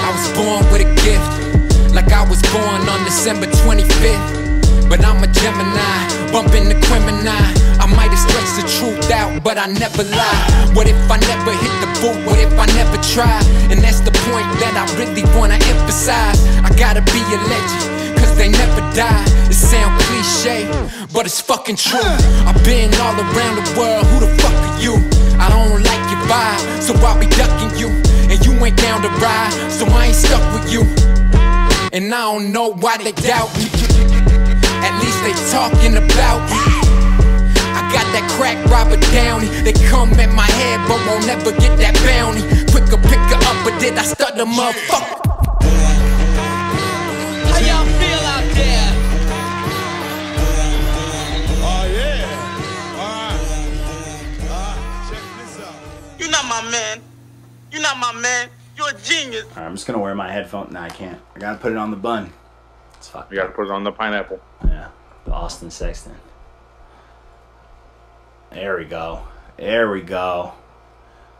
I was born with a gift, like I was born on December 25th. But I'm a Gemini, bumping the criminal. I might have stretched the truth out, but I never lie. What if I never hit the boot? What if I never try? And that's the point that I really wanna emphasize. I gotta be a legend, cause they never die. It sound cliche, but it's fucking true. I've been all around the world, who the fuck are you? I don't like your vibe, so I'll be ducking you. And you ain't down to ride, so I ain't stuck with you. And I don't know why they doubt me. At least they talking about me. I got that crack Robert Downey. They come at my head but won't never get that bounty. Quicker pick her up, but did I stutter, motherfucker? How y'all feel out there? Oh yeah. Alright. Check this out. You're not my man. You're not my man. You're a genius. All right, I'm just gonna wear my headphone. No, I can't. I gotta put it on the bun. It's fucked. You gotta put it on the pineapple. Yeah, the Austin Sexton. There we go. There we go.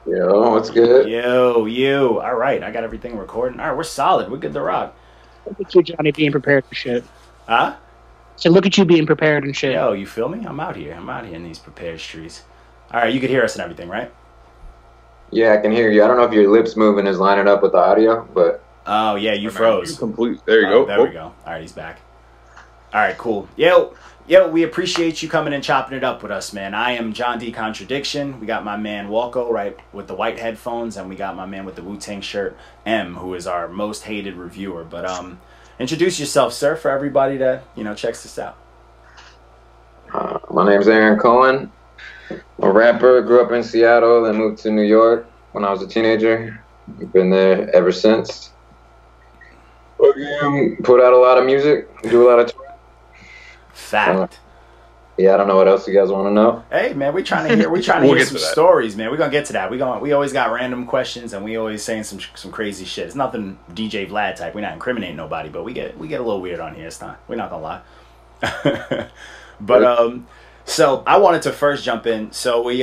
Yo, what's good? Yo. All right, I got everything recording. All right, we're solid. We're good to rock. Look at you, Johnny, being prepared for shit. Huh? So look at you being prepared and shit. Yo, you feel me? I'm out here. I'm out here in these prepared streets. All right, you could hear us and everything, right? Yeah, I can hear you. I don't know if your lips moving is lining up with the audio, but... Oh, yeah, you froze. Complete. There you go. There we go. All right, he's back. All right, cool. Yo, we appreciate you coming and chopping it up with us, man. I am John D. Contradiction. We got my man Walco, right, with the white headphones, and we got my man with the Wu-Tang shirt, M, who is our most hated reviewer. But introduce yourself, sir, for everybody that, checks this out. My name's Aaron Cohen. I'm a rapper, grew up in Seattle, then moved to New York when I was a teenager. I've been there ever since. Put out a lot of music, do a lot of touring. Fact. Yeah, I don't know what else you guys want to know. Hey, man, we're trying to hear some stories, man. We're gonna get to that. We always got random questions, and we always saying some crazy shit. It's nothing DJ Vlad type. We're not incriminating nobody, but we get a little weird on here. It's not. We're not gonna lie. But so I wanted to first jump in. So we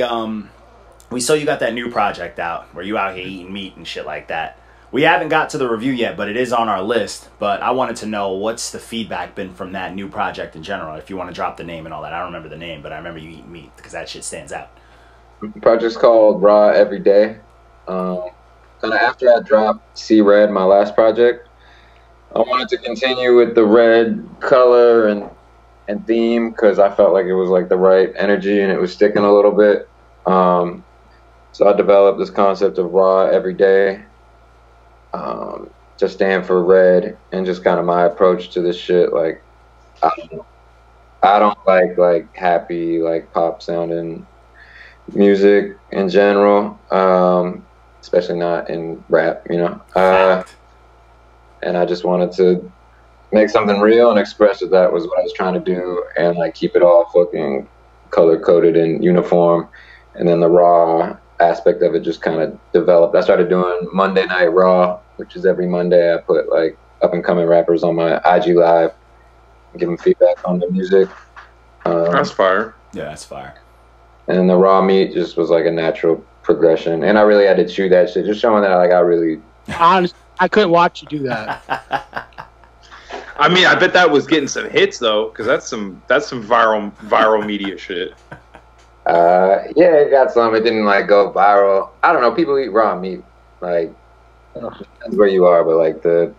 saw you got that new project out where you out here eating meat and shit like that. We haven't got to the review yet, but it is on our list. But I wanted to know what's the feedback been from that new project in general. If you want to drop the name and all that. I don't remember the name, but I remember you eating meat because that shit stands out. The project's called Raw Every Day. Kind of after I dropped See Red, my last project, I wanted to continue with the red color and theme because I felt like it was like the right energy and it was sticking a little bit. So I developed this concept of Raw Every Day. Just stand for red and just kind of my approach to this shit. Like, I don't like happy, like pop sounding music in general, especially not in rap, and I just wanted to make something real and express that was what I was trying to do and like keep it all fucking color coded and uniform. And then the raw aspect of it just kind of developed. I started doing Monday Night Raw, which is every Monday. I put like up and coming rappers on my IG Live, give them feedback on the music. That's fire. Yeah, that's fire. And the raw meat just was like a natural progression. And I really had to chew that shit, just showing that like I really... Honestly, I couldn't watch you do that. I mean, I bet that was getting some hits though, because that's some viral media shit. Yeah, it got some. It didn't like go viral. I don't know. People eat raw meat. Like, that's where you are, but like the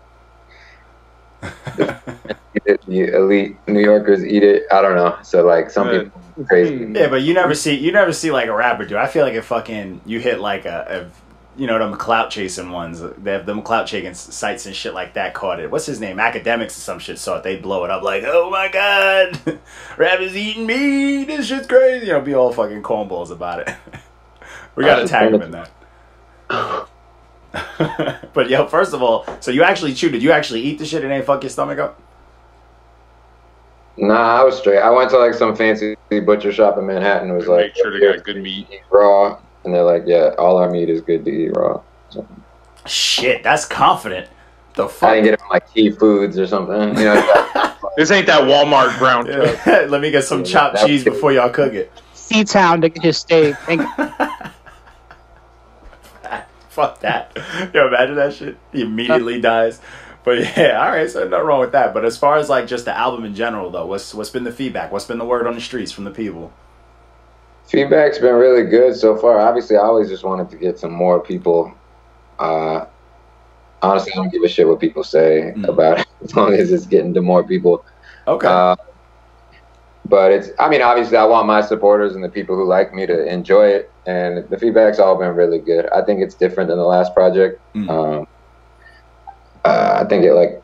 elite New Yorkers eat it. I don't know. So like some people crazy. Yeah, but you never see like a rapper do. I feel like if fucking you hit like them clout chasing ones, they have them clout chasing sites and shit like that caught it. What's his name? Academics or some shit saw it. They blow it up like, oh my god, rappers eating meat. This shit's crazy. Be all fucking cornballs about it. We gotta tag him in that. But yo, first of all, so you actually chewed. Did you actually eat the shit and ain't fuck your stomach up? Nah, I was straight. I went to like some fancy butcher shop in Manhattan. It was like, make sure they got good meat. Raw. And they're like, yeah, all our meat is good to eat raw. So. Shit, that's confident. The fuck? I didn't get it from like Key Foods or something. This ain't that Walmart brown. Yeah. Let me get some chopped cheese before y'all cook it. C-Town to get his steak. Fuck that. Yo, imagine that shit. He immediately dies. But yeah, all right, so nothing wrong with that. But as far as like just the album in general, though, what's been the feedback? What's been the word on the streets from the people? Feedback's been really good so far. Obviously, I always just wanted to get some more people. Honestly, I don't give a shit what people say about it, as long as it's getting to more people. Okay. But it's, I mean, obviously, I want my supporters and the people who like me to enjoy it, and the feedback's all been really good. I think it's different than the last project. I think it, like,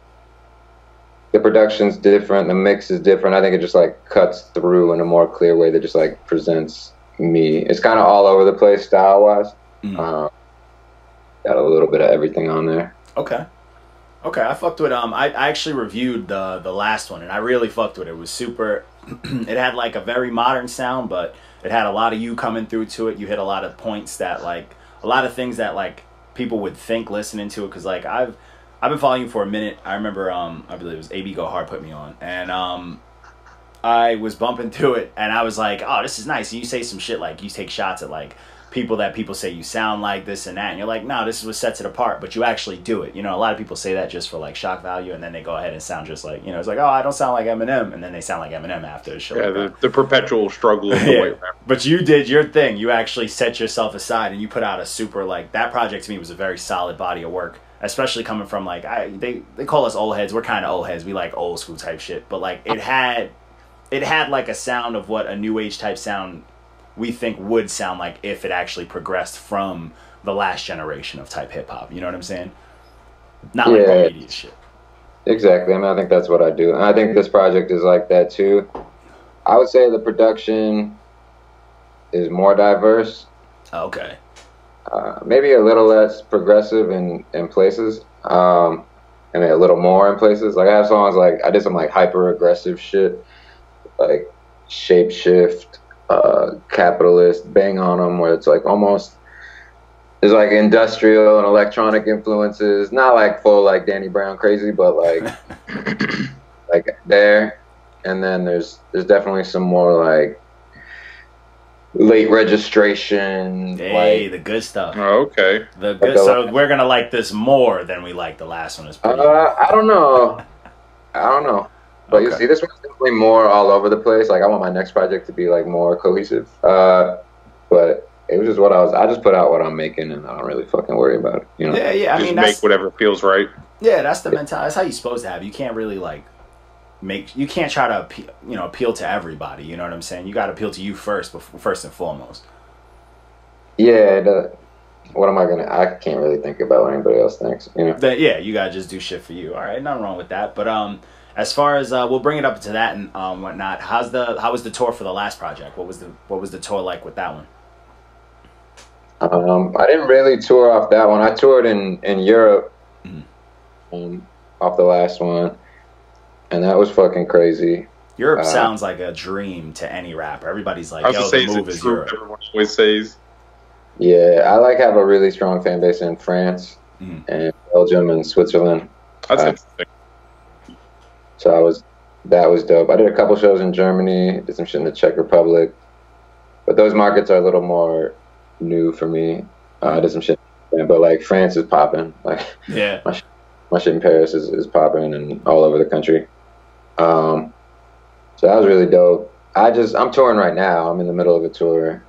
the production's different, the mix is different. I think it just, like, cuts through in a more clear way that just, like, presents me. It's kind of all over the place style-wise. Got a little bit of everything on there. Okay, I fucked with I actually reviewed the last one, and I really fucked with it. It was super. It had like a very modern sound, but it had a lot of you coming through to it. You hit a lot of points that, like, a lot of things that, like, people would think listening to it, because like I've been following you for a minute. I remember I believe it was AB Go Hard put me on, and I was bumping to it, and I was like, oh, this is nice. And you say some shit like, you take shots at like people that people say you sound like this and that, and you're like, no, this is what sets it apart, but you actually do it. You know, a lot of people say that just for like shock value, and then they go ahead and sound just like, you know, it's like, oh, I don't sound like Eminem, and then they sound like Eminem after the show. Yeah, the perpetual struggle of the white rapper. But you did your thing. You actually set yourself aside, and you put out a super, like, that project to me was a very solid body of work, especially coming from, like, they call us old heads. We're kind of old heads. We like old school type shit, but like it had like a sound of what a new age type sound we think would sound like if it actually progressed from the last generation of type hip hop. You know what I'm saying? Not like immediate shit. Exactly. I mean, I think that's what I do. And I think this project is like that too. I would say the production is more diverse. Okay. Maybe a little less progressive in places. I mean, a little more in places. Like, I have songs like, I did some like hyper aggressive shit, like Shapeshift, Capitalist, Bang on them, where it's like almost, there's like industrial and electronic influences, not like full like Danny Brown crazy, but like like there. And then there's definitely some more like late registration. Hey, like, the good stuff. Oh, okay. The good. So we're gonna like this more than we like the last one. I don't know. But you see, this one's definitely more all over the place. Like, I want my next project to be like more cohesive. But it was just I just put out what I'm making, and I don't really fucking worry about it. You know? Yeah. I just mean, make whatever feels right. Yeah, that's the mentality. That's how you're supposed to have. You can't really like you can't try to appeal to everybody. You know what I'm saying? You got to appeal to you first and foremost. Yeah. What am I gonna? I can't really think about what anybody else thinks. You know? Yeah, you gotta just do shit for you. All right, nothing wrong with that. But as far as we'll bring it up to that and whatnot. How was the tour for the last project? What was the tour like with that one? I didn't really tour off that one. I toured in Europe off the last one, and that was fucking crazy. Europe sounds like a dream to any rapper. Everybody's like, yo, the move is Europe. Everyone always says. Yeah, I like have a really strong fan base in France and Belgium and Switzerland. That's interesting. So that was dope. I did a couple shows in Germany, did some shit in the Czech Republic, but those markets are a little more new for me. I did some shit, but like France is popping. Like, yeah, my shit in Paris is popping and all over the country. So that was really dope. I'm touring right now. I'm in the middle of a tour,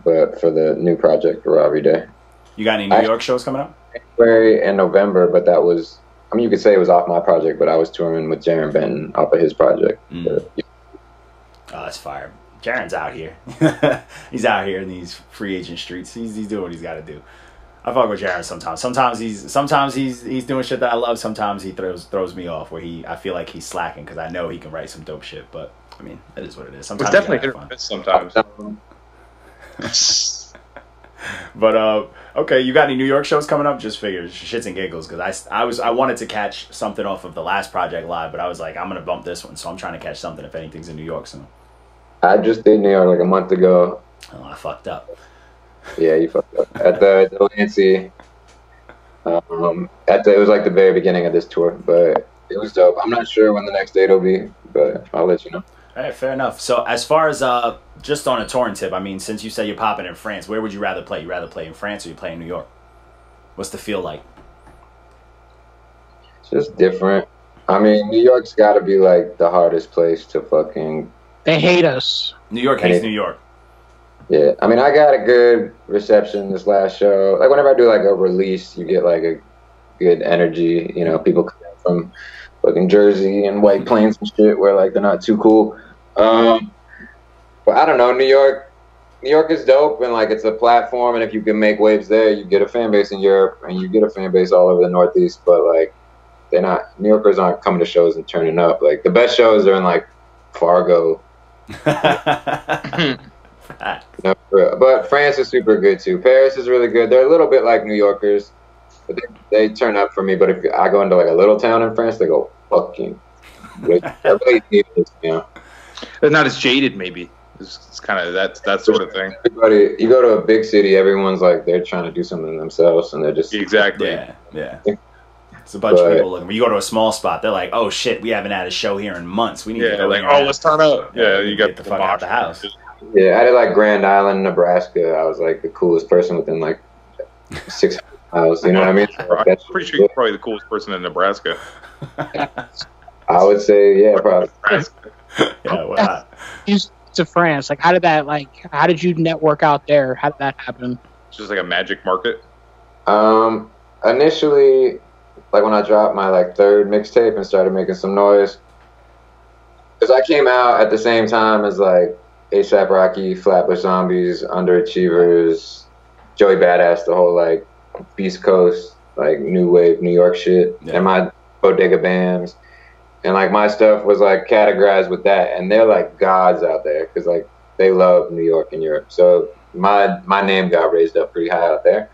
but for the new project, Raw Every Day. You got any New York shows coming up? January and November, but that was, I mean, you could say it was off my project, but I was touring with Jaron Benton off of his project. Oh, that's fire. Jaron's out here. He's out here in these free agent streets. He's doing what he's got to do. I fuck with Jaron sometimes. Sometimes he's doing shit that I love. Sometimes he throws me off where I feel like he's slacking because I know he can write some dope shit. But I mean, it is what it is. Sometimes it's definitely hit or miss sometimes. But okay, you got any New York shows coming up? Just figures, shits and giggles, because I wanted to catch something off of the last project live, but I was like, I'm gonna bump this one, so I'm trying to catch something if anything's in New York soon. I just did New York like a month ago. Oh, I fucked up. Yeah, you fucked up at the Lancey. It was like the very beginning of this tour, but it was dope. I'm not sure when the next date will be, but I'll let you know. All right, fair enough. So as far as just on a touring tip, I mean, since you said you're popping in France, where would you rather play? You rather play in France or you play in New York? What's the feel like? It's just different. I mean, New York's got to be like the hardest place to fucking. They hate us. New York hates New York. Yeah, I mean, I got a good reception this last show. Like, whenever I do like a release, you get like a good energy. You know, people come from fucking Jersey and White Plains and shit where like they're not too cool. But I don't know, New York is dope, and like it's a platform, and if you can make waves there, you get a fan base in Europe, and you get a fan base all over the Northeast. But like, New Yorkers aren't coming to shows and turning up. Like, the best shows are in like Fargo. No, but France is super good too. Paris is really good. They're a little bit like New Yorkers, but they turn up for me. But if I go into like a little town in France, they go fucking. Everybody needs this, you know. They're not as jaded, maybe. It's kind of that sort of thing. Everybody, you go to a big city, everyone's like they're trying to do something themselves, and they're just exactly. Yeah. It's a bunch of people looking. When you go to a small spot, they're like, "Oh shit, we haven't had a show here in months. We need to go." Like, let's turn up. Yeah, you got the fuck out the house. Yeah, I did like Grand Island, Nebraska. I was like the coolest person within like 600 miles. You know what I mean? I'm pretty sure you're probably the coolest person in Nebraska. I would say, yeah, probably. Yeah, well, to France, like, how did you network out there? How did that happen? It's just like a magic market. Initially, like when I dropped my like third mixtape and started making some noise, because I came out at the same time as like A$AP Rocky, Flatbush Zombies, Underachievers, Joey Badass, the whole like Beast Coast, like new wave New York shit, and my Bodega Bams, and like my stuff was like categorized with that, and they're like gods out there because like they love New York and Europe, so my name got raised up pretty high out there.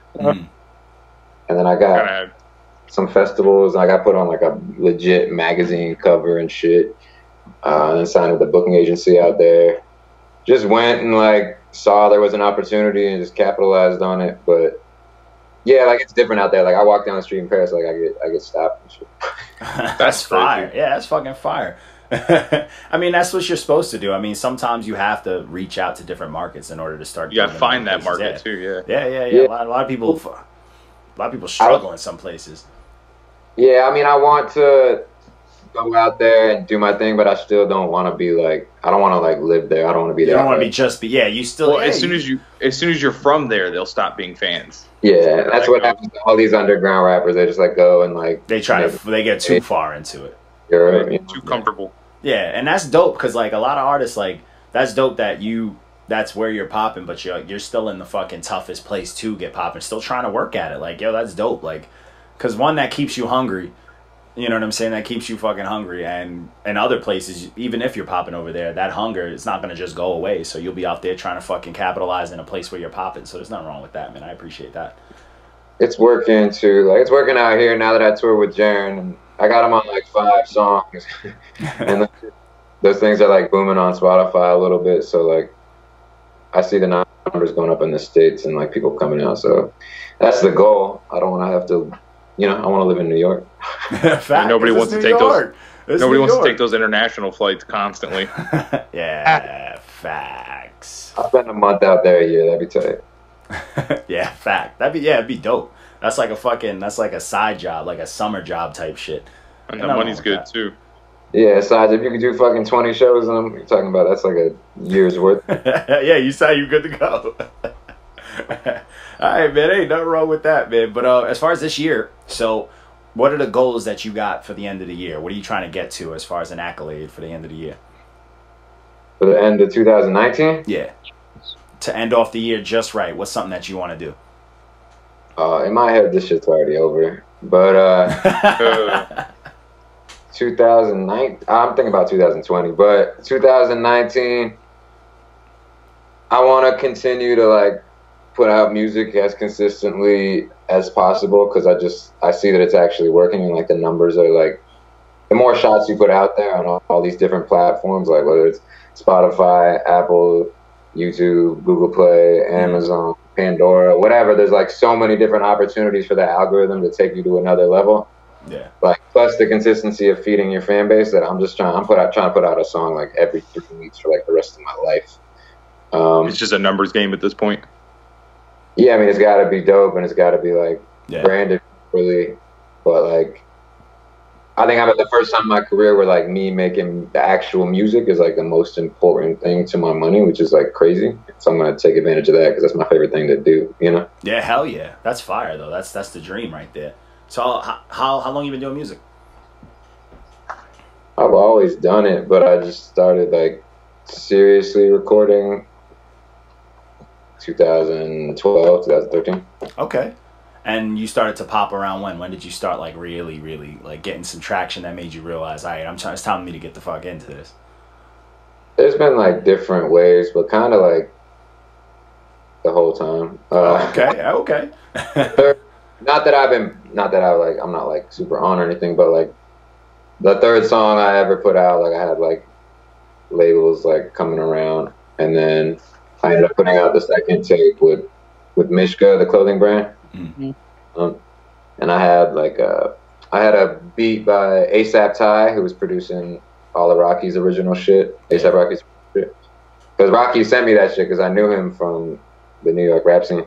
And then I got some festivals, and I got put on like a legit magazine cover and shit, and then signed with a booking agency out there. Just went and like saw there was an opportunity and just capitalized on it. But yeah, like it's different out there. Like I walk down the street in Paris, like I get stopped and shit. That's fire. Yeah, that's fucking fire. I mean, that's what you're supposed to do. I mean, sometimes you have to reach out to different markets in order to start. You gotta find that market too. Yeah. A lot of people struggle in some places. Yeah, I mean, I want to go out there and do my thing, but I still don't want to be like, I don't want to like live there. I don't want to be there. You don't want to be you still. Well, as soon as you're from there, they'll stop being fans. Yeah, that's what happens to all these underground rappers. They just like go and like they get too far into it. Too comfortable. Yeah, and that's dope because like a lot of artists, like that's dope that that's where you're popping, but you're still in the fucking toughest place to get popping, still trying to work at it. Like, yo, that's dope. Like, because one, that keeps you hungry. You know what I'm saying? That keeps you fucking hungry. And in other places, even if you're popping over there, that hunger is not going to just go away. So you'll be out there trying to fucking capitalize in a place where you're popping. So there's nothing wrong with that, man. I appreciate that. It's working too. Like, it's working out here now that I tour with Jaren. And I got him on like 5 songs. And those things are like booming on Spotify a little bit. So like, I see the numbers going up in the States and like people coming out. So that's the goal. I don't want to have to, I want to live in New York. Nobody wants to take those international flights constantly. Yeah, facts. I'll spend a month out there a year. That'd be tight. Yeah, fact. It'd be dope. That's like a side job, like a summer job type shit. And the money's good too. Yeah, besides, if you could do fucking 20 shows in them, you're talking about that's like a year's worth. Yeah, you say you're good to go. All right, man. Ain't nothing wrong with that, man. But as far as this year, so what are the goals that you got for the end of the year? What are you trying to get to as far as an accolade for the end of the year? For the end of 2019? Yeah. To end off the year just right, what's something that you want to do? In my head, this shit's already over. But 2019, I'm thinking about 2020, but 2019, I want to continue to like put out music as consistently as possible because I see that it's actually working, and like the numbers are like, the more shots you put out there on all these different platforms, like whether it's Spotify, Apple, YouTube, Google Play, Amazon, Pandora, whatever, there's like so many different opportunities for the algorithm to take you to another level. Yeah. Like plus the consistency of feeding your fan base that I'm trying to put out a song like every 3 weeks for like the rest of my life. It's just a numbers game at this point. Yeah, I mean it's got to be dope and it's got to be like branded really, but like I think I'm at the first time in my career where like me making the actual music is like the most important thing to my money, which is like crazy. So I'm gonna take advantage of that because that's my favorite thing to do. You know? Yeah, hell yeah, that's fire though. That's the dream right there. So how long you been doing music? I've always done it, but I just started like seriously recording 2012, 2013. Okay. And you started to pop around when? When did you start like really like getting some traction that made you realize, all right, it's time for me to get the fuck into this? There's been like different ways, but kind of like the whole time. Okay. Not that I'm not like super on or anything, but like the third song I ever put out, like I had like labels like coming around, and then I ended up putting out the second tape with Mishka, the clothing brand. Mm-hmm. And I had a beat by ASAP Ty, who was producing all of Rocky's original shit. ASAP Rocky's shit. Because Rocky sent me that shit because I knew him from the New York rap scene.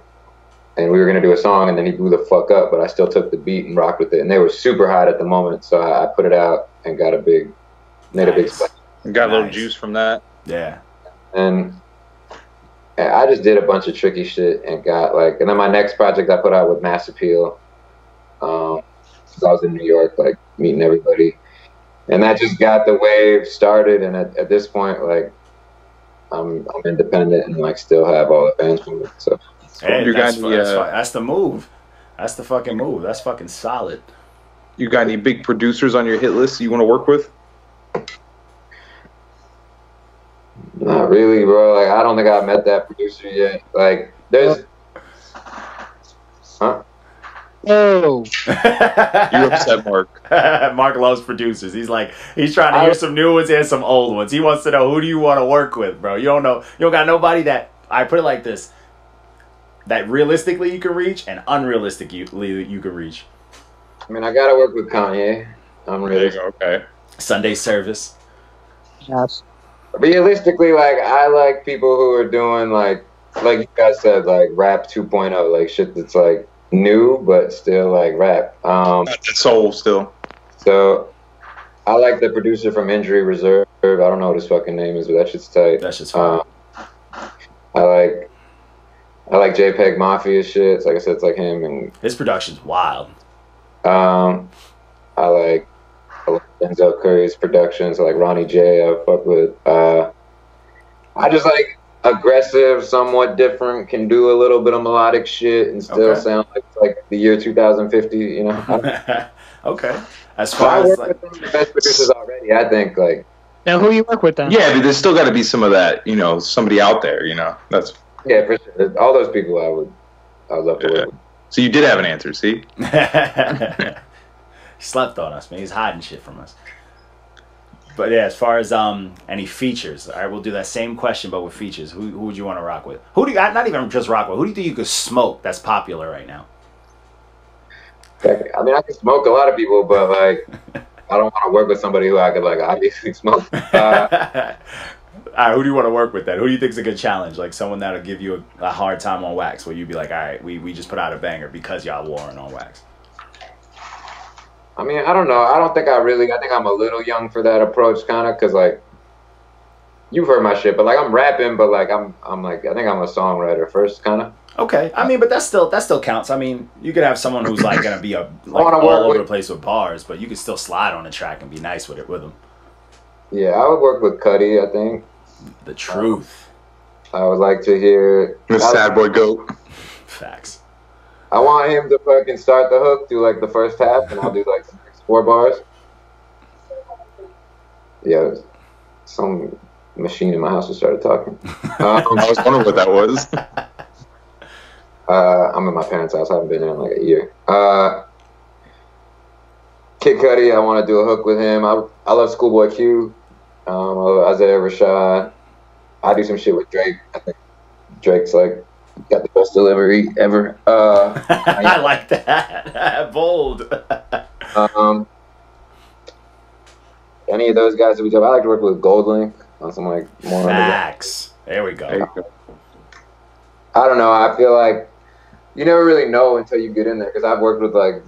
And we were gonna do a song, and then he blew the fuck up, but I still took the beat and rocked with it. And they were super hot at the moment, so I put it out and made a big splash. Got a little juice from that. Yeah. And I just did a bunch of tricky shit and and then my next project I put out with Mass Appeal. Because I was in New York, like meeting everybody, and that just got the wave started. And at this point, like I'm independent and like still have all the fans from it. So hey, that's the move. That's the fucking move. That's fucking solid. You got any big producers on your hit list you want to work with? Not really, bro. Like I don't think I've met that producer yet. Like there's Oh. You upset Mark. Mark loves producers. He's trying to hear some new ones and some old ones. He wants to know, who do you want to work with, bro? You don't got nobody that, I put it like this, that realistically you can reach and unrealistically you can reach. I mean, I gotta work with Kanye. There you go. Okay. Sunday Service. Yes. Realistically, like I like people who are doing like you guys said, like rap 2.0, like shit that's like new but still like rap. That's soul still. So I like the producer from Injury Reserve. I don't know what his fucking name is, but that shit's tight. That shit's fun. I like JPEG Mafia shit. Like I said, it's like him, and his production's wild. I like Denzel Curry's productions, like Ronnie J. I fuck with. I just like aggressive, somewhat different, can do a little bit of melodic shit and still sound like the year 2050. You know. Okay. As far as with some of the best producers already, I think like. Now, who you work with then? Yeah, but there's still got to be some of that. Somebody out there. That's. Yeah, for sure. All those people I would love to work with. So you did have an answer, see? He slept on us, man. He's hiding shit from us. But yeah, as far as any features, all right, we'll do that same question, but with features. Who would you want to rock with? Who do you not even just rock with? Who do you think you could smoke that's popular right now? I mean, I can smoke a lot of people, but like, I don't want to work with somebody who I could like obviously smoke. All right, who do you want to work with then? Who do you think is a good challenge? Like someone that'll give you a hard time on wax, where you'd be like, all right, we just put out a banger because y'all warring on wax. I mean, I don't know. I think I'm a little young for that approach, kind of, because like, you've heard my shit, but like I'm rapping, but like I'm like, I think I'm a songwriter first, kind of. Okay, I mean, but that still counts. I mean, you could have someone who's like gonna be all over the place with bars, but you could still slide on the track and be nice with them. Yeah, I would work with Cudi, I think. The truth. I would like to hear the sad boy goat. Facts. I want him to fucking start the hook, do like the first half, and I'll do like 4 bars. Yeah, some machine in my house just started talking. I was wondering what that was. I'm at my parents' house. I haven't been there in like a year. Kid Cudi, I want to do a hook with him. I love Schoolboy Q. I love Isaiah Rashad. I do some shit with Drake. I think Drake's like got the best delivery ever. I like that. Bold. Any of those guys that we talk about, I like to work with Goldlink on some like more. Facts. There we go. I don't know. I feel like you never really know until you get in there. Because I've worked with like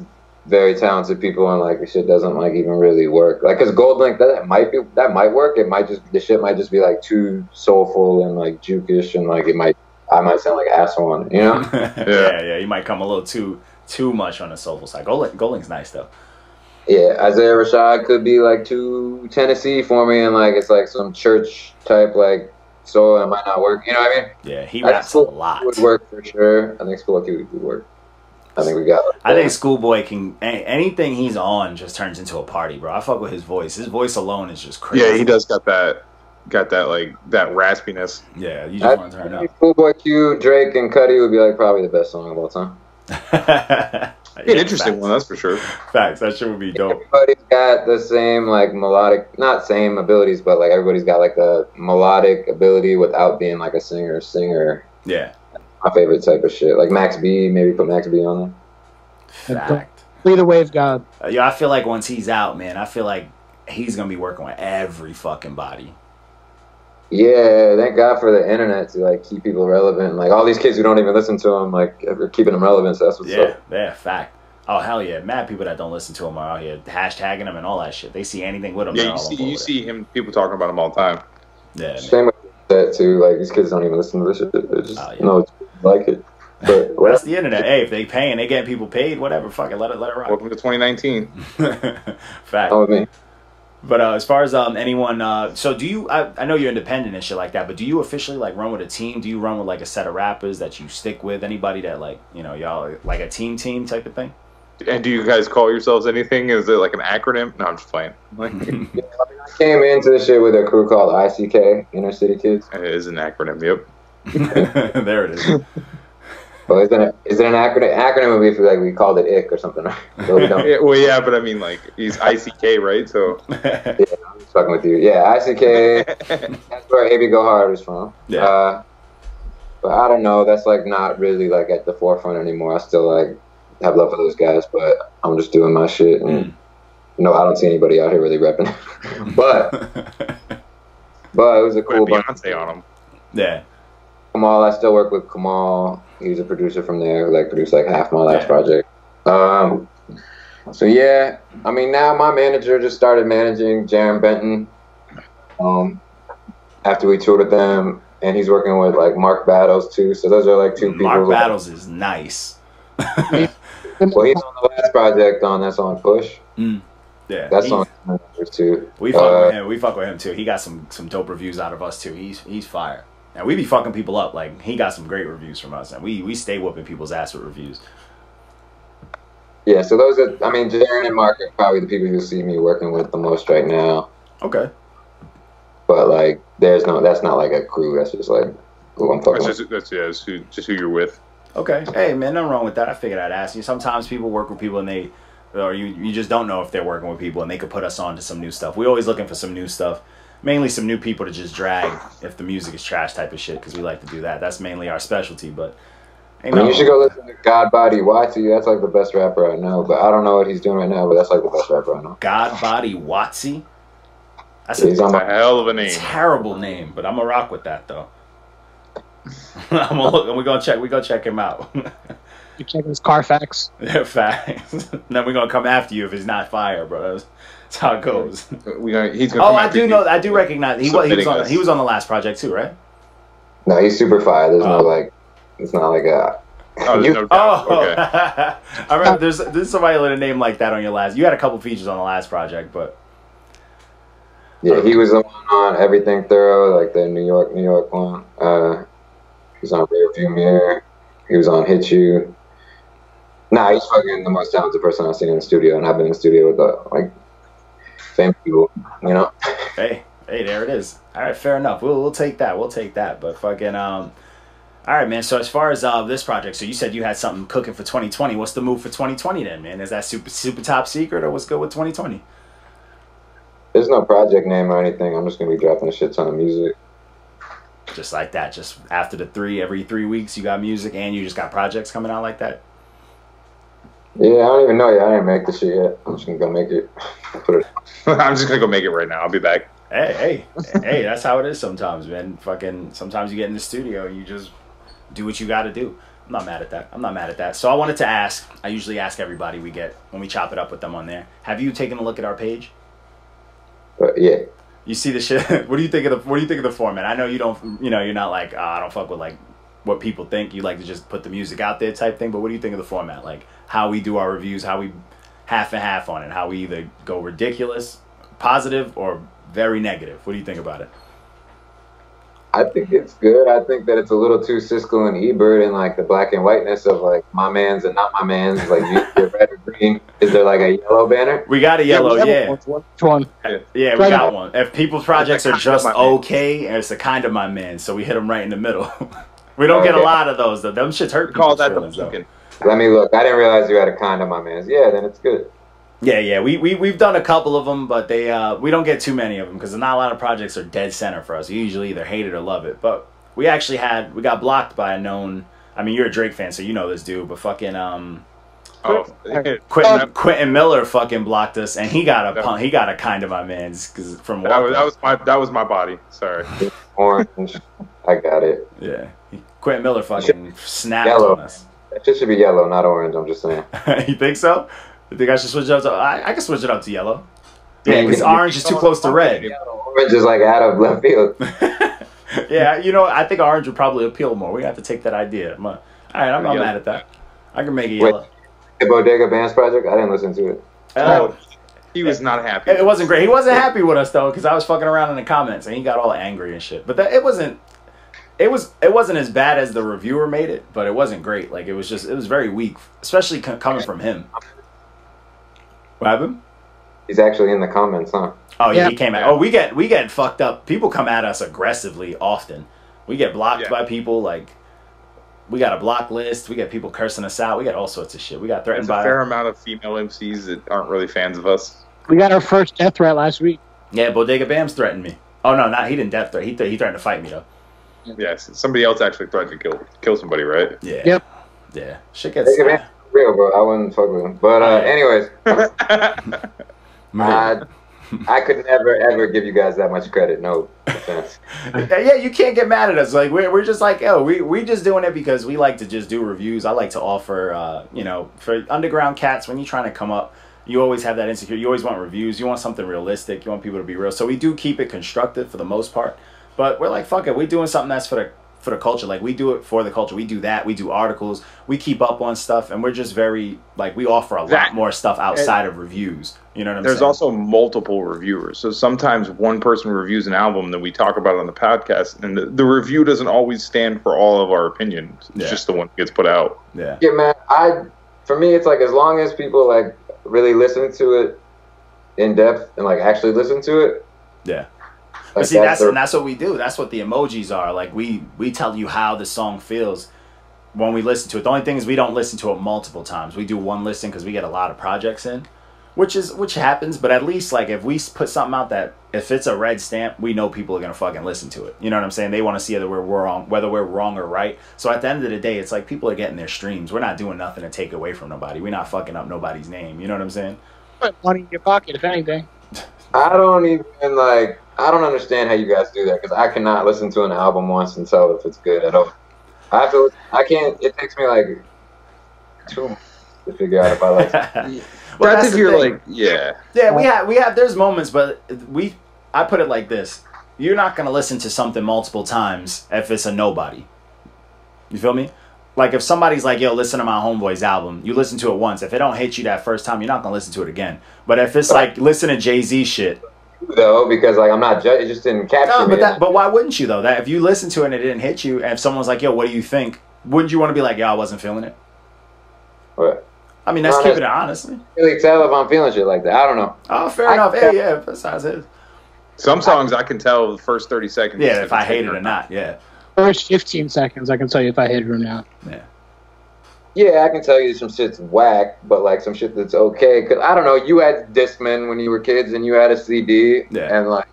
very talented people, and like the shit doesn't like even really work. Like, cause Gold Link, that might work. It might just, the shit might just be like too soulful and like jukish, and like I might sound like an asshole on it, you know? Yeah. You might come a little too much on the soulful side. Gold Link's nice though. Yeah, Isaiah Rashad could be like too Tennessee for me, and like it's like some church type like soul, and it might not work. You know what I mean? Yeah, he raps a lot. Would work for sure. I think Schoolboy Q would work. I think we got it. I think Schoolboy can, anything he's on just turns into a party, bro. I fuck with his voice. His voice alone is just crazy. Yeah, he does got that like that raspiness. Yeah, you just want to turn up. Schoolboy Q, Drake, and Cudi would be like probably the best song of all time. An interesting one, that's for sure. Facts, that shit would be dope. Everybody's got the same like melodic, not same abilities, but like everybody's got like the melodic ability without being like a singer. Yeah. My favorite type of shit. Like Max B, maybe put Max B on there. Fact. Be the wave god. Yo, I feel like once he's out, man, I feel like he's gonna be working with every fucking body. Yeah, thank God for the internet to like keep people relevant. Like all these kids who don't even listen to him, like we're keeping them relevant. So that's what's up. Yeah, fact. Oh hell yeah, mad people that don't listen to him are out here hashtagging him and all that shit. They see anything with him. Yeah, you see him. People talking about him all the time. Yeah. Same with that too. Like these kids don't even listen to this shit. They just like it. But well, that's the internet. Hey, if they paying, they getting people paid. Whatever, fuck it, let it rock. Welcome to 2019. Fact. Oh me. But as far as anyone, so do you? I know you're independent and shit like that, but do you officially like run with a team? Do you run with like a set of rappers that you stick with? Anybody that like y'all like a team type of thing? And do you guys call yourselves anything? Is it like an acronym? No, I'm just playing. I came into this shit with a crew called ICK, Inner City Kids. It is an acronym. Yep. There it is. Well, is it an acronym? Acronym would be if we called it ICK or something, right? So we don't. Yeah, but I mean, like, he's ICK, right? So. Yeah, I'm just fucking with you. Yeah, ICK, that's where AB Go Hard is from. Yeah. But I don't know, that's, like, not really, like, at the forefront anymore. I still, like, have love for those guys, but I'm just doing my shit, and, I don't see anybody out here really repping. But it was a cool bunch. Beyonce on him. Yeah. Kamal, I still work with Kamal. He's a producer from there, like produced like half my last project. So yeah, I mean now my manager just started managing Jaron Benton. After we toured with them, and he's working with like Mark Battles too. So those are like two people. Mark Battles is nice. Well, he's on the last project that's on Push. Yeah, that's on too. We fuck with him. We fuck with him too. He got some dope reviews out of us too. He's fire. And we be fucking people up. Like, he got some great reviews from us. And we stay whooping people's ass with reviews. Yeah, so those are, I mean, Jaron and Mark are probably the people who see me working with the most right now. Okay. But, like, that's not like a crew. That's just, like, who I'm fucking with. That's just who you're with. Okay. Hey, man, nothing wrong with that. I figured I'd ask you. Sometimes people work with people and you just don't know if they're working with people and they could put us on to some new stuff. We're always looking for some new stuff. Mainly some new people to just drag if the music is trash type of shit, because we like to do that. That's mainly our specialty, but... you should go listen to God Body Watsy. That's like the best rapper I know, but I don't know what he's doing right now, but that's like the best rapper I know. God Body Watsy? That's a hell of a name. Terrible name, but I'm gonna rock with that, though. I'm gonna look, and we're gonna check him out. You check his Carfax. Yeah, facts. Then we're gonna come after you if it's not fire, bro. That's how it goes. He's gonna I do know. I do recognize. He was on the last project too, right? No, he's super fire. There's no like. It's not like a. Oh, there's no doubt. Okay. I remember there's somebody with a name like that on your last. You had a couple features on the last project, but. Yeah, he was the one on Everything Thorough, like the New York one. He was on Rear View Mirror. He was on Hit You. Nah, he's fucking the most talented person I've seen in the studio, and I've been in the studio with like famous people, Hey, there it is. All right, fair enough. We'll take that. But fucking all right, man. So as far as this project, so you said you had something cooking for 2020. What's the move for 2020 then, man? Is that super top secret, or what's good with 2020? There's no project name or anything. I'm just gonna be dropping a shit ton of music. Just like that. Just after every 3 weeks, you got music and you just got projects coming out like that. Yeah, I don't even know yet. I didn't make the shit yet. I'm just gonna go make it. I'm just gonna go make it right now. I'll be back. Hey, that's how it is sometimes, man. Fucking sometimes you get in the studio and you just do what you got to do. I'm not mad at that. I'm not mad at that. So I wanted to ask. I usually ask everybody we get when we chop it up with them on there. Have you taken a look at our page? Yeah. You see the shit. What do you think of the format? I know you don't. You know, you're not like, I don't fuck with like what people think. You like to just put the music out there type thing. But what do you think of the format? Like how we do our reviews, how we half and half on it, how we either go ridiculous, positive, or very negative. What do you think about it? I think it's good. I think that it's a little too Siskel and Ebert and like the black and whiteness of like my man's and not my man's. Like you're red or green. Is there like a yellow banner? We got a yellow, yeah. Which one? Yeah, we got one. If people's projects are just okay, and it's a kind of my man, so we hit them right in the middle. We don't get a lot of those though. Them shits hurt. Call that feelings, the though. Let me look. I didn't realize you had a kind of my man's. Yeah, then it's good. Yeah. We've done a couple of them, but they we don't get too many of them because not a lot of projects are dead center for us. You usually either hate it or love it. But we got blocked by a known. I mean, you're a Drake fan, so you know this dude. But fucking Quentin Miller fucking blocked us, and he got a kind of my man's because from that was my body. Sorry. Orange. I got it. Yeah, Quentin Miller fucking snapped yellow on us. It should be yellow, not orange. I'm just saying. You think so? You think I should switch it up to? I can switch it up to yellow. Yeah, because orange is too close to red. Orange is like out of left field. Yeah, you know, I think orange would probably appeal more. We have to take that idea. All right, I'm not mad at that. I can make it yellow. The Bodega Band's project? I didn't listen to it. He was not happy. It wasn't great. He wasn't happy with us though, because I was fucking around in the comments and he got all angry and shit. But it wasn't as bad as the reviewer made it, but it wasn't great. Like it was very weak, especially coming from him. What happened? He's actually in the comments, huh? Oh yeah, he came at. Oh, we get fucked up. People come at us aggressively often. We get blocked by people. Like we got a block list. We get people cursing us out. We got all sorts of shit. We got threatened by a fair amount of female MCs that aren't really fans of us. We got our first death threat last week. Yeah, Bodega Bams threatened me. Oh no, he didn't death threat. He threatened to fight me though. Yes, somebody else actually threatened to kill somebody, right? Yeah. Yep. Yeah. Shit gets real, bro. I wouldn't fuck with him. But anyways, I could never ever give you guys that much credit. No offense. Yeah, you can't get mad at us. Like we're just like, we just doing it because we like to just do reviews. I like to offer, for underground cats when you're trying to come up, you always have that insecurity. You always want reviews. You want something realistic. You want people to be real. So we do keep it constructive for the most part. But we're like, fuck it. We're doing something that's for the culture. Like we do it for the culture. We do that. We do articles. We keep up on stuff, and we're just very like we offer a lot more stuff outside of reviews. You know what I'm saying? There's also multiple reviewers. So sometimes one person reviews an album that we talk about on the podcast, and the review doesn't always stand for all of our opinions. It's just the one that gets put out. Yeah. Yeah, man. For me, it's like as long as people like really listen to it in depth and like actually listen to it. Yeah. Like, see, that's what we do. That's what the emojis are. Like we tell you how the song feels when we listen to it. The only thing is we don't listen to it multiple times. We do one listen because we get a lot of projects in, which happens. But at least like if we put something out that if it's a red stamp, we know people are gonna fucking listen to it. You know what I'm saying? They want to see whether we're wrong or right. So at the end of the day, it's like people are getting their streams. We're not doing nothing to take away from nobody. We're not fucking up nobody's name. You know what I'm saying? Put money in your pocket, if anything. I don't understand how you guys do that because I cannot listen to an album once and tell if it's good at all. I can't. It takes me like 2 months to figure out if I like it. Well, that's if you're like, yeah. We have. There's moments, but I put it like this: you're not gonna listen to something multiple times if it's a nobody. You feel me? Like if somebody's like, yo, listen to my homeboy's album, you listen to it once. If it don't hit you that first time, you're not gonna listen to it again. But if it's like listen to Jay-Z shit. Though, because like I'm not it just didn't capture me. But why wouldn't you though? That if you listen to it and it didn't hit you, and if someone's like, yo, what do you think? Wouldn't you want to be like, yo, I wasn't feeling it? What? I mean, that's keeping it honestly. Really tell if I'm feeling shit like that. I don't know. Oh, fair enough. Yeah, that's how it is. Some songs I can tell the first 30 seconds. Yeah, if I hate it or not. Yeah. First 15 seconds, I can tell you if I hate it or not. Yeah. Yeah, I can tell you some shit's whack, but like some shit that's okay. Cause I don't know, you had Discman when you were kids, and you had a CD, and like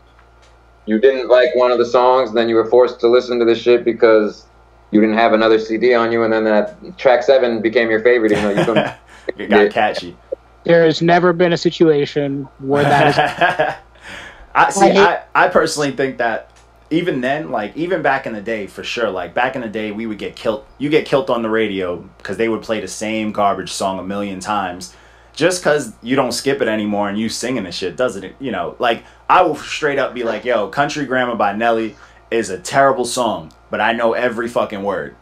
you didn't like one of the songs, and then you were forced to listen to the shit because you didn't have another CD on you, and then that track 7 became your favorite, even though you couldn't. It got catchy. There has never been a situation where that is. I personally think that even then, like, even back in the day, for sure, like, back in the day, we would get killed. You get killed on the radio because they would play the same garbage song a million times. Just because you don't skip it anymore and you singing the shit doesn't, you know, like, I will straight up be like, yo, Country Grammar by Nelly is a terrible song, but I know every fucking word.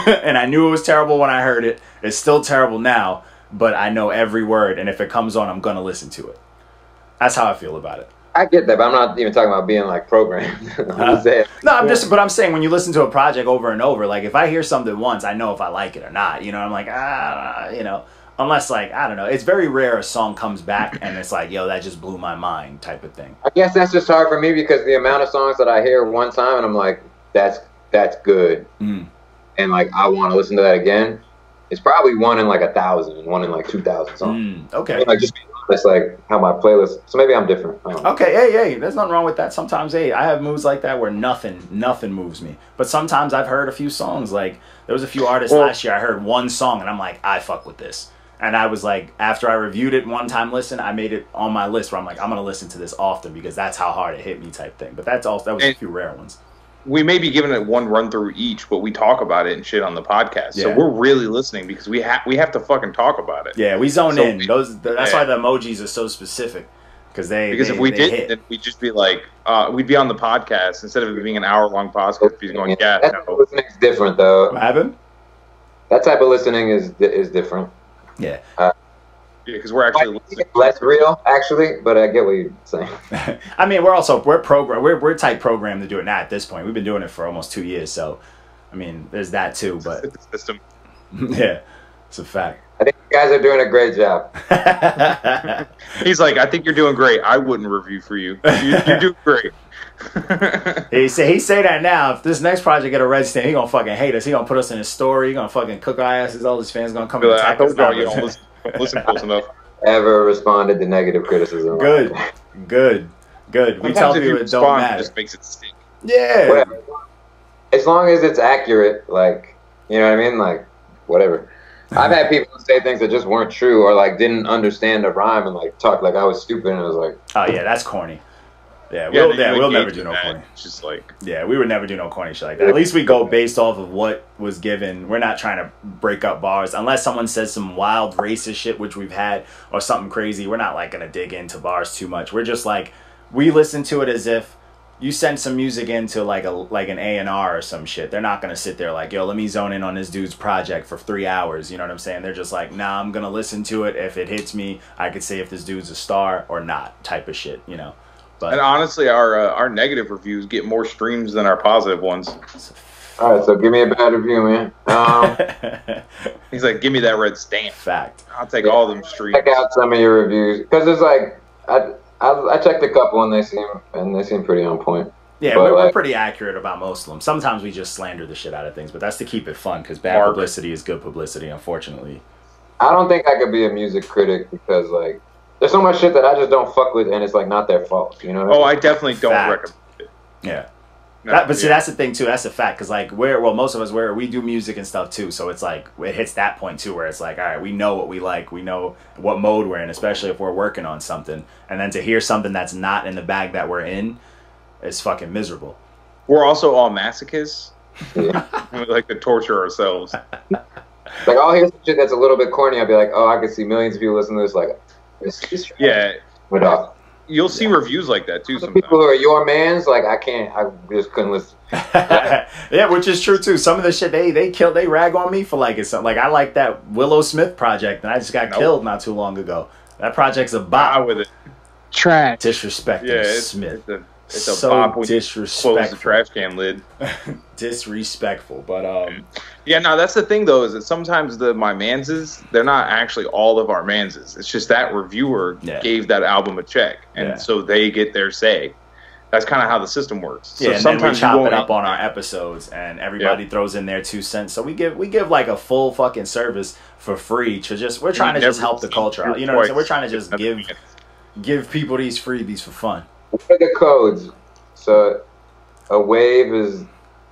And I knew it was terrible when I heard it. It's still terrible now, but I know every word. And if it comes on, I'm going to listen to it. That's how I feel about it. I get that, but I'm not even talking about being like programmed. I'm saying when you listen to a project over and over, like if I hear something once, I know if I like it or not. You know, I'm like, you know, unless like, I don't know. It's very rare a song comes back and it's like, yo, that just blew my mind type of thing. I guess that's just hard for me because the amount of songs that I hear one time and I'm like, that's good. And like, I want to listen to that again. It's probably one in like 1,000 and one in like 2,000 songs. Okay. Like just it's like how my playlist. So maybe I'm different. I don't know. Okay, hey, there's nothing wrong with that. Sometimes, I have moods like that where nothing moves me. But sometimes I've heard a few songs. Like there was a few artists last year. I heard one song and I'm like, I fuck with this. And I was like, after I reviewed it one time, I made it on my list where I'm like, I'm gonna listen to this often because that's how hard it hit me type thing. But that was a few rare ones. We may be giving it one run through each, but we talk about it and shit on the podcast. Yeah. So we're really listening because we have to fucking talk about it. Yeah, we zone in. That's why the emojis are so specific. Because if we didn't, then we'd just be like, we'd be on the podcast instead of it being an hour-long podcast. We'd be going, that type of listening's different, though. What happened? That type of listening is different. Yeah. Because we're actually less real, actually, but I get what you're saying. I mean, we're type programmed to do it now at this point. We've been doing it for almost 2 years, so I mean, there's that too. But it's a system. Yeah, it's a fact. I think you guys are doing a great job. He's like, I think you're doing great. I wouldn't review for you. You're doing great. he say that now. If this next project get a red stamp, he gonna fucking hate us. He gonna put us in his story. He gonna fucking cook our asses. All his fans gonna come and attack us. You don't listen close enough. Ever responded to negative criticism? Good. We tell people it don't matter. It just makes it stink. Yeah. Whatever. As long as it's accurate, like, you know what I mean? Like, whatever. I've had people say things that just weren't true or like didn't understand the rhyme and like talk like I was stupid and I was like, oh yeah, that's corny. Yeah, we'll never do no corny. It's just like, yeah, we would never do no corny shit like that. At least we go based off of what was given. We're not trying to break up bars unless someone says some wild racist shit, which we've had, or something crazy. We're not like gonna dig into bars too much. We're just like, we listen to it as if you send some music into like an A&R or some shit. They're not gonna sit there like, yo, let me zone in on this dude's project for 3 hours. You know what I'm saying? They're just like, nah, I'm gonna listen to it. If it hits me, I could say if this dude's a star or not, type of shit. You know. But, and honestly, our negative reviews get more streams than our positive ones. All right, so give me a bad review, man. He's like, give me that red stamp. Fact. I'll take all them streams. Check out some of your reviews because it's like I checked a couple and they seem pretty on point. Yeah, but we're pretty accurate about most of them. Sometimes we just slander the shit out of things, but that's to keep it fun because bad publicity is good publicity, unfortunately. I don't think I could be a music critic because like. There's so much shit that I just don't fuck with, and it's like not their fault. You know what I mean? I definitely don't recommend it. Yeah. But see, that's the thing too. That's a fact because like most of us we do music and stuff too. So it's like it hits that point too where it's like, all right, we know what we like, we know what mode we're in, especially if we're working on something, and then to hear something that's not in the bag that we're in, is fucking miserable. We're also all masochists. Yeah. We like to torture ourselves. Like I'll hear some shit that's a little bit corny. I'll be like, oh, I could see millions of people listening to this. Like. Yeah, you'll see reviews like that too. Sometimes people who are your mans, like I just couldn't listen. Yeah, which is true too. Some of the shit they rag on me for like it's like I like that Willow Smith project, and I just got killed not too long ago. That project's a bop with it. Trash, disrespecting Smith. It's a so bop when disrespectful. You close the trash can lid. Disrespectful, but yeah, no, that's the thing though, is that sometimes my manzes, they're not actually all of our manzes. It's just that reviewer gave that album a check, and so they get their say. That's kind of how the system works. So and sometimes then we chop it up on our episodes, and everybody throws in their 2 cents. So we give like a full fucking service for free to just we're trying to just help the culture out. You know what I'm saying? We're trying to just give people these freebies for fun. What are the codes? So a wave is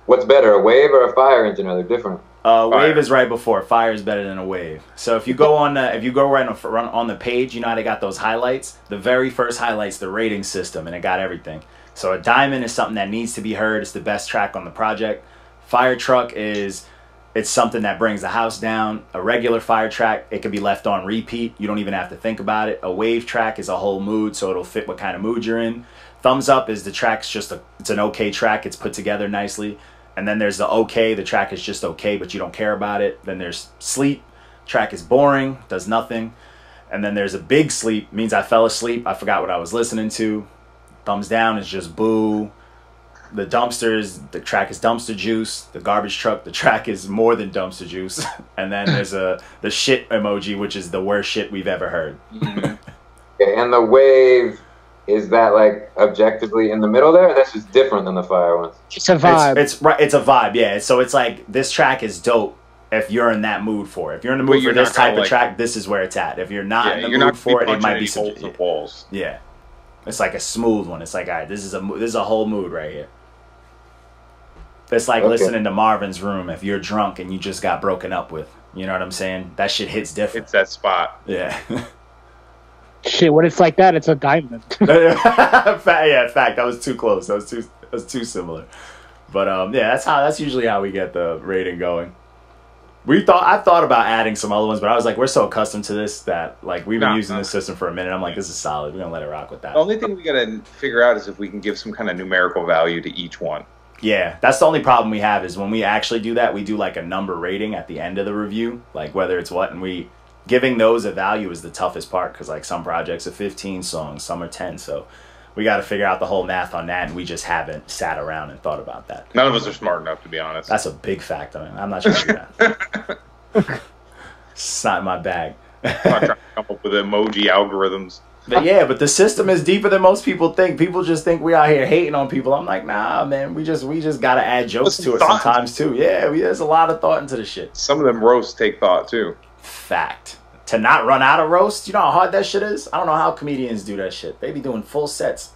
what's better, a wave or a fire engine? Are they different? Wave is right before. Fire is better than a wave. So if you go on right on the page, you know how they got those highlights. The very first highlight's the rating system, and it got everything. So a diamond is something that needs to be heard. It's the best track on the project. Fire truck it's something that brings the house down. A regular fire track, it can be left on repeat. You don't even have to think about it. A wave track is a whole mood, so it'll fit what kind of mood you're in. Thumbs up is the track's it's an okay track. It's put together nicely. And then there's the okay. The track is just okay, but you don't care about it. Then there's sleep. Track is boring, does nothing. And then there's a big sleep, means I fell asleep. I forgot what I was listening to. Thumbs down is just boo. The the track is dumpster juice. The garbage truck, the track is more than dumpster juice. And then there's the shit emoji, which is the worst shit we've ever heard. Okay, and the wave, is that like objectively in the middle there? That's just different than the fire ones. It's a vibe. It's a vibe, yeah. So it's like, this track is dope if you're in that mood for it. If you're in the mood for this type of track, this is where it's at. If you're not in the mood for it, it might be holes and walls. Yeah. It's like a smooth one. It's like, all right, this is a whole mood right here. It's like listening to Marvin's Room if you're drunk and you just got broken up with. You know what I'm saying? That shit hits different. It's that spot. Yeah. Shit, when it's like that, it's a diamond. Yeah, fact. That was too close. That was too similar. But yeah, that's usually how we get the rating going. I thought about adding some other ones, but I was like, we're so accustomed to this that like we've been using this system for a minute. I'm like, this is solid. We're gonna let it rock with that. The only thing we gotta figure out is if we can give some kind of numerical value to each one. Yeah, that's the only problem we have is when we actually do that, we do like a number rating at the end of the review, like whether it's what, and giving those a value is the toughest part because like some projects are 15 songs, some are 10, so we got to figure out the whole math on that, and we just haven't sat around and thought about that. None of us are smart enough, to be honest. That's a big fact. I mean, I'm not trying to do that. It's not in my bag. I'm not trying to come up with emoji algorithms. But yeah, but the system is deeper than most people think. People just think we out here hating on people. I'm like, nah, man. We just gotta add jokes to it sometimes too. Yeah, there's a lot of thought into the shit. Some of them roasts take thought too. Fact. To not run out of roast, you know how hard that shit is? I don't know how comedians do that shit. They be doing full sets.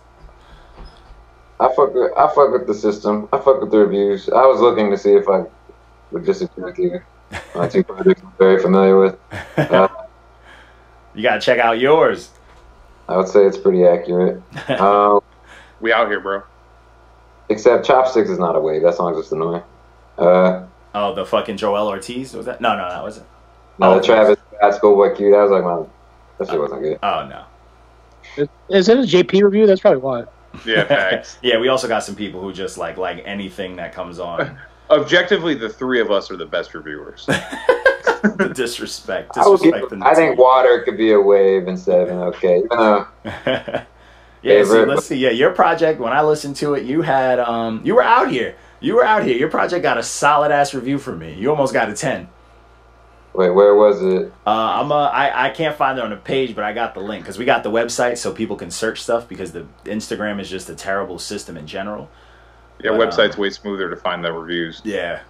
I fuck with the system. I fuck with the reviews. I was looking to see if I would disagree with you. Two projects I'm very familiar with. You gotta check out yours. I would say it's pretty accurate. We out here, bro. Except Chopsticks is not a wave. That song's just annoying. Oh, the fucking Joel Ortiz? Was that? No, that wasn't. No, the Travis Scott Schoolboy Q. That was like that shit wasn't good. Oh, no. Is it a JP review? That's probably why. Yeah, thanks. Yeah, we also got some people who just like anything that comes on. Objectively, the three of us are the best reviewers. The disrespect. I think water could be a wave instead of an okay. Even though yeah, see, let's see. Yeah, your project, when I listened to it, you had you were out here. Your project got a solid ass review from me. You almost got a 10. Wait, where was it? I can't find it on the page, but I got the link because we got the website so people can search stuff because the Instagram is just a terrible system in general. Yeah, website's way smoother to find the reviews. Yeah.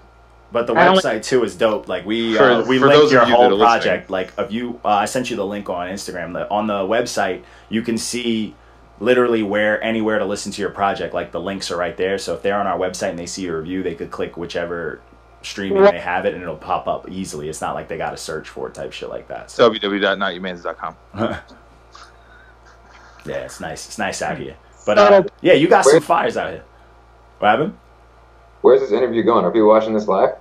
But the website too is dope. Like we linked your whole project. Like if you, I sent you the link on Instagram. On the website, you can see literally anywhere to listen to your project. Like the links are right there. So if they're on our website and they see your review, they could click whichever streaming they have it, and it'll pop up easily. It's not like they got to search for it type shit like that. So. www.notyamanz.com. Yeah, it's nice. It's nice out here. But yeah, you got some fires out here. What happened? Where's this interview going? Are people watching this live?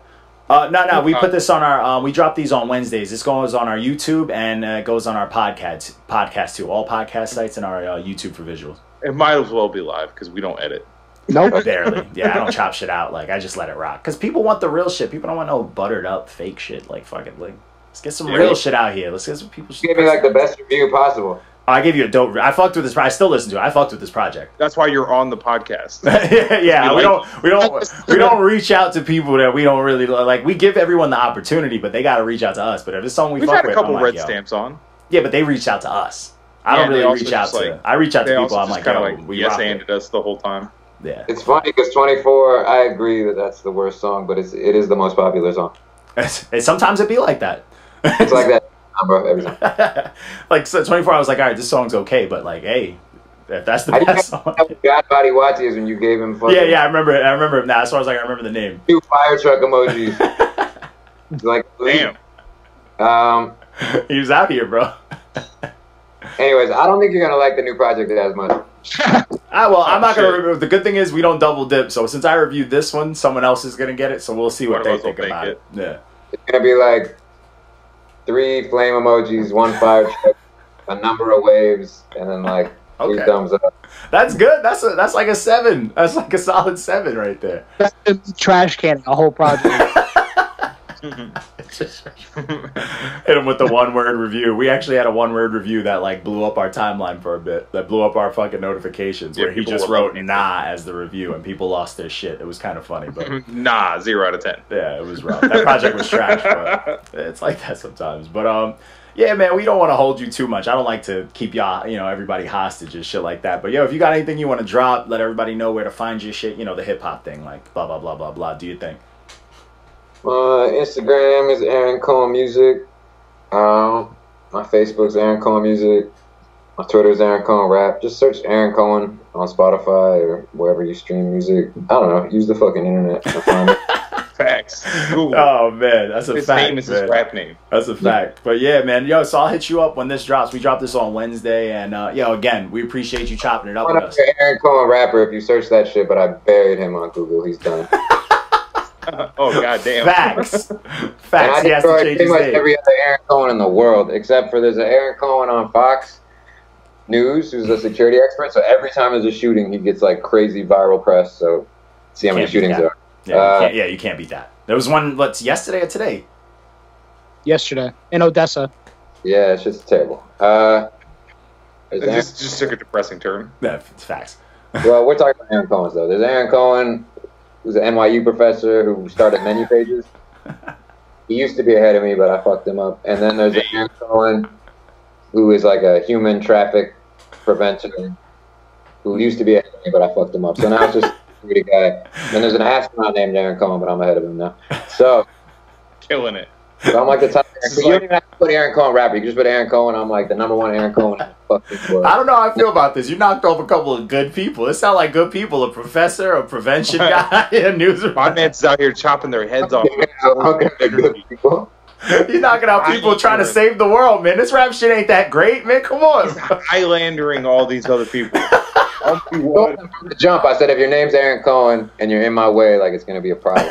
No. We put this on our. We drop these on Wednesdays. This goes on our YouTube and it goes on our podcast too. All podcast sites and our YouTube for visuals. It might as well be live because we don't edit. Nope, barely. Yeah, I don't chop shit out. Like I just let it rock because people want the real shit. People don't want no buttered up fake shit. Like fucking let's get some real shit out here. Let's get some people. Give me like the best review possible. I gave you a dope. I fucked with this. I still listen to it. I fucked with this project. That's why you're on the podcast. Yeah, we don't reach out to people that we don't really like. We give everyone the opportunity, but they got to reach out to us. But if it's song we've had a couple red stamps on. Yeah, but they reached out to us. I don't really reach out to. I reach out to people. I'm like, we yes-anded us the whole time. Yeah, it's funny because 24. I agree that that's the worst song, but it is the most popular song. Sometimes it be like that. It's like that. Every time. Like so 24 I was like, all right, this song's okay, but like, hey, if that's the best song. God Body Watty is when you gave him fucking yeah, I remember him now. As far as like I remember the name. 2 fire truck emojis. Like damn. He was out here, bro. Anyways, I don't think you're gonna like the new project as much. Well, I'm not going to review. The good thing is we don't double dip. So since I reviewed this one, someone else is going to get it. So we'll see what they think about it. Yeah. It's going to be like 3 flame emojis, 1 fire truck, a number of waves, and then like 3 thumbs up. That's good. That's like a 7. That's like a solid 7 right there. That's trash can, a whole project. Hit him with the 1-word review. We actually had a 1-word review that like blew up our timeline for a bit. That blew up our fucking notifications. Where he just wrote "nah" as the review, and people lost their shit. It was kind of funny, but nah, 0 out of 10. Yeah, it was rough. That project was trash, but it's like that sometimes. But yeah, man, we don't want to hold you too much. I don't like to keep y'all, everybody hostage and shit like that. But yo, if you got anything you want to drop, let everybody know where to find your shit. The hip hop thing, like blah blah blah blah blah. Do you think? Instagram is Aaron Cohen Music. My Facebook's Aaron Cohen Music. My Twitter's Aaron Cohen Rap. Just search Aaron Cohen on Spotify or wherever you stream music. I don't know. Use the fucking internet to find it. Facts. Google. Oh man, that's a his fact. His name is his rap name. That's a fact. But yeah, man, yo, so I'll hit you up when this drops. We dropped this on Wednesday, and again, we appreciate you chopping it up with us. Aaron Cohen Rapper. If you search that shit, but I buried him on Google. He's done. Oh goddamn! Facts. Facts. And I he has to change pretty his much name. every other Aaron Cohen in the world, except for there's an Aaron Cohen on Fox News, who's a security expert. So every time there's a shooting, he gets like crazy viral press. So see how many shootings there are. Yeah, you can't beat that. There was one. Yesterday or today? Yesterday in Odessa. Yeah, it's just terrible. It just took a depressing turn. Yeah, it's facts. Well, we're talking about Aaron Cohen's though. There's Aaron Cohen, who's an NYU professor who started menu pages. He used to be ahead of me, but I fucked him up. And then there's Aaron Cohen, who is like a human traffic preventer, who used to be ahead of me, but I fucked him up. So now it's just a security guy. And there's an astronaut named Aaron Cohen, but I'm ahead of him now. So killing it. So I'm like the top. You don't even have to put Aaron Cohen rapper. You can just put Aaron Cohen. I'm like the #1 Aaron Cohen in the fucking world. I don't know how I feel about this. You knocked off a couple of good people. It sound like good people. A professor, a prevention guy, a news reporter. My man's out here chopping their heads off. Good people. You're knocking out people trying to save the world, man. This rap shit ain't that great, man. Come on. Highlandering all these other people. From the jump, I said if your name's Aaron Cohen and you're in my way, like it's gonna be a problem.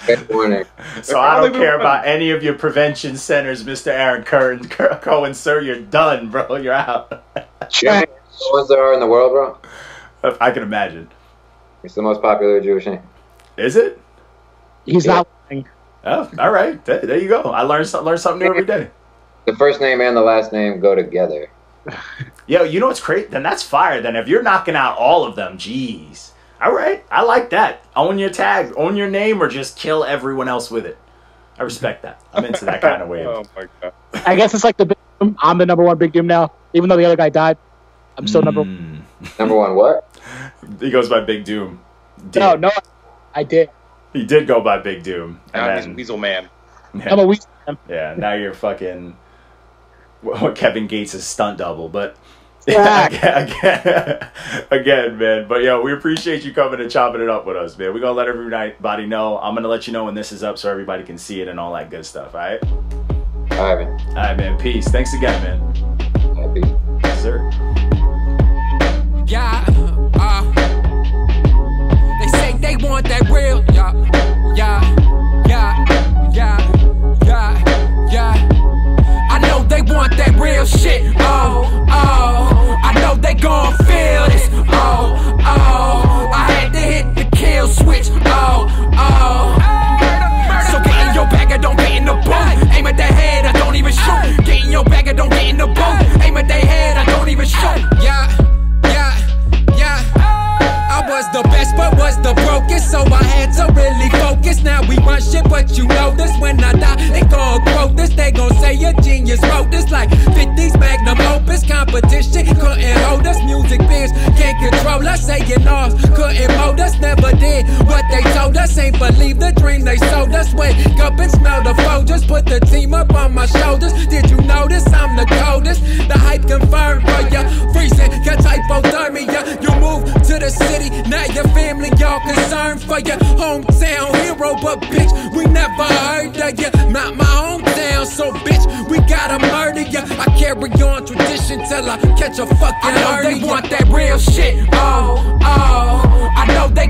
Good morning. So I don't care about any of your prevention centers, Mr. Aaron Cohen, sir. You're done, bro. You're out. You know how many Cohens there are in the world, bro? I can imagine. It's the most popular Jewish name. Is it? He's not lying. Oh, all right. There you go. I learn something new every day. The first name and the last name go together. Yo, you know what's great? Then that's fire. Then if you're knocking out all of them, jeez. All right, I like that. Own your tag, own your name, or just kill everyone else with it. I respect that. I'm into that kind of wave. Oh my god! I guess it's like the Big Doom. I'm the #1 Big Doom now, even though the other guy died. I'm still #1. #1 what? He goes by Big Doom. No, I did. He did go by Big Doom. Now he's Weasel Man. Yeah. I'm a Weasel Man. Yeah, now you're fucking Kevin Gates' stunt double, but. Again, man. But yo, we appreciate you coming and chopping it up with us, man. We're gonna let everybody know. I'm gonna let you know when this is up so everybody can see it and all that good stuff. All right. All right, man. All right, man. Peace. Thanks again, man. All right, peace. Yes, sir. Yeah. They say they want that real. Yeah. I know they want that real shit. I know they gon' feel this. I had to hit the kill switch. So get in your bag, I don't get in the booth. Aim at the head, I don't even shoot. Get in your bag, I don't get in the booth. Aim at their head, I don't even shoot. Yeah. I was the best, but was the brokest, so I had to really focus. Now we run shit, but you know this. When I die, they gon' quote this. They gon' say a genius wrote this. Like 50s magnum opus. Competition couldn't hold us. Music biz can't control us. Saying ours couldn't mold told us, never did what they told us. Ain't believe the dream they sold us. Wake up and smell the Folgers, put the team up on my shoulders. Did you notice I'm the coldest? The hype confirmed for ya. Freezing, got hypothermia. You move to the city, now your family y'all concerned for ya. Hometown hero, but bitch, we never heard of ya. Not my hometown, so bitch, we gotta murder ya. I carry on tradition till I catch a fucking murder. They want that real shit, oh, oh. I know they